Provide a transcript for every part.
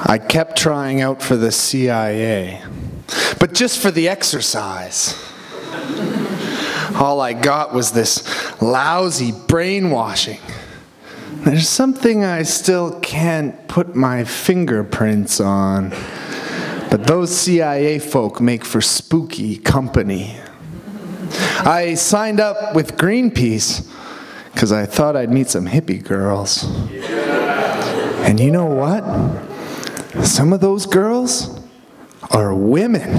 I kept trying out for the CIA, but just for the exercise. All I got was this lousy brainwashing. There's something I still can't put my fingerprints on, but those CIA folk make for spooky company. I signed up with Greenpeace because I thought I'd meet some hippie girls. And you know what? Some of those girls are women.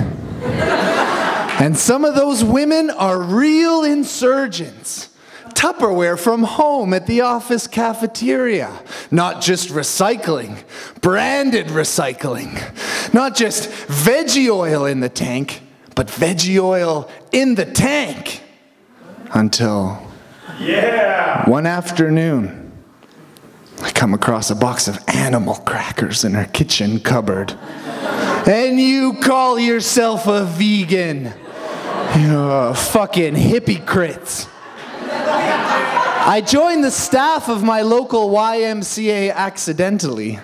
And some of those women are real insurgents. Tupperware from home at the office cafeteria. Not just recycling, branded recycling. Not just veggie oil in the tank, but veggie oil in the tank. Until one afternoon, I come across a box of animal crackers in her kitchen cupboard. And you call yourself a vegan? You fucking hypocrites. I joined the staff of my local YMCA accidentally.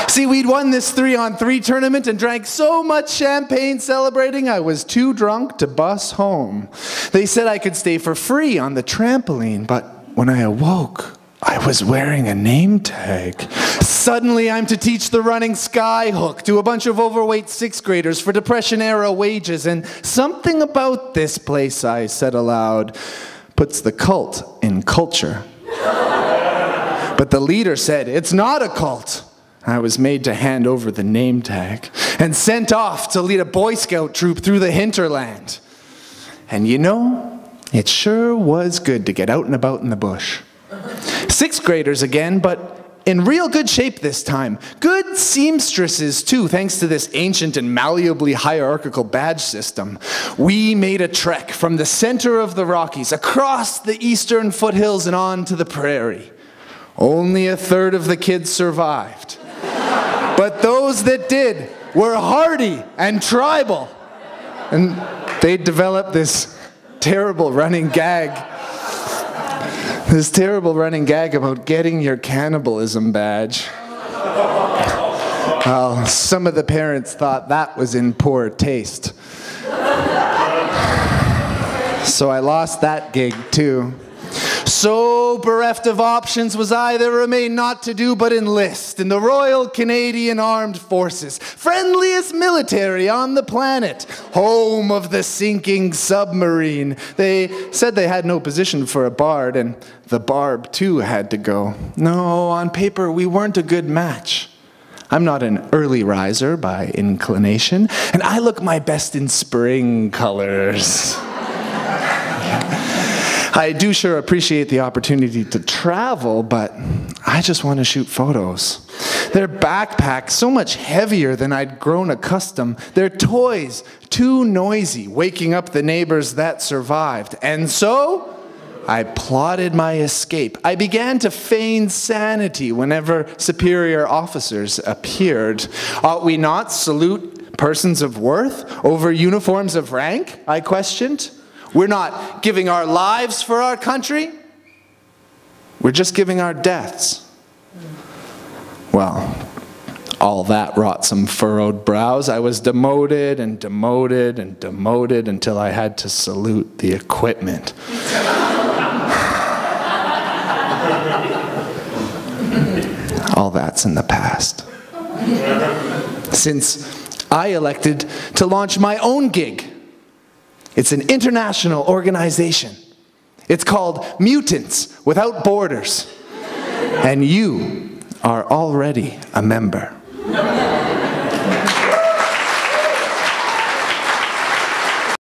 See, we'd won this 3-on-3 tournament and drank so much champagne celebrating I was too drunk to bus home. They said I could stay for free on the trampoline, but when I awoke, I was wearing a name tag. Suddenly I'm to teach the running skyhook to a bunch of overweight 6th graders for Depression-era wages, and something about this place, I said aloud, puts the cult in culture. But the leader said, it's not a cult. I was made to hand over the name tag and sent off to lead a Boy Scout troop through the hinterland. And you know, it sure was good to get out and about in the bush. 6th graders again, but in real good shape this time. Good seamstresses too, thanks to this ancient and malleably hierarchical badge system. We made a trek from the center of the Rockies, across the eastern foothills and on to the prairie. Only a third of the kids survived. But those that did were hardy and tribal. And they developed this terrible running gag. This terrible running gag about getting your cannibalism badge. Well, some of the parents thought that was in poor taste. So I lost that gig too. So bereft of options was I, there remained naught to do but enlist in the Royal Canadian Armed Forces, friendliest military on the planet, home of the sinking submarine. They said they had no position for a bard, and the barb too had to go. No, on paper we weren't a good match. I'm not an early riser by inclination, and I look my best in spring colors. I do sure appreciate the opportunity to travel, but I just want to shoot photos. Their backpacks so much heavier than I'd grown accustomed. Their toys too noisy, waking up the neighbors that survived. And so I plotted my escape. I began to feign sanity whenever superior officers appeared. Ought we not salute persons of worth over uniforms of rank? I questioned. We're not giving our lives for our country. We're just giving our deaths. Well, all that wrought some furrowed brows. I was demoted and demoted and demoted until I had to salute the equipment. All that's in the past. Since I elected to launch my own gig. It's an international organization. It's called Mutants Without Borders. And you are already a member.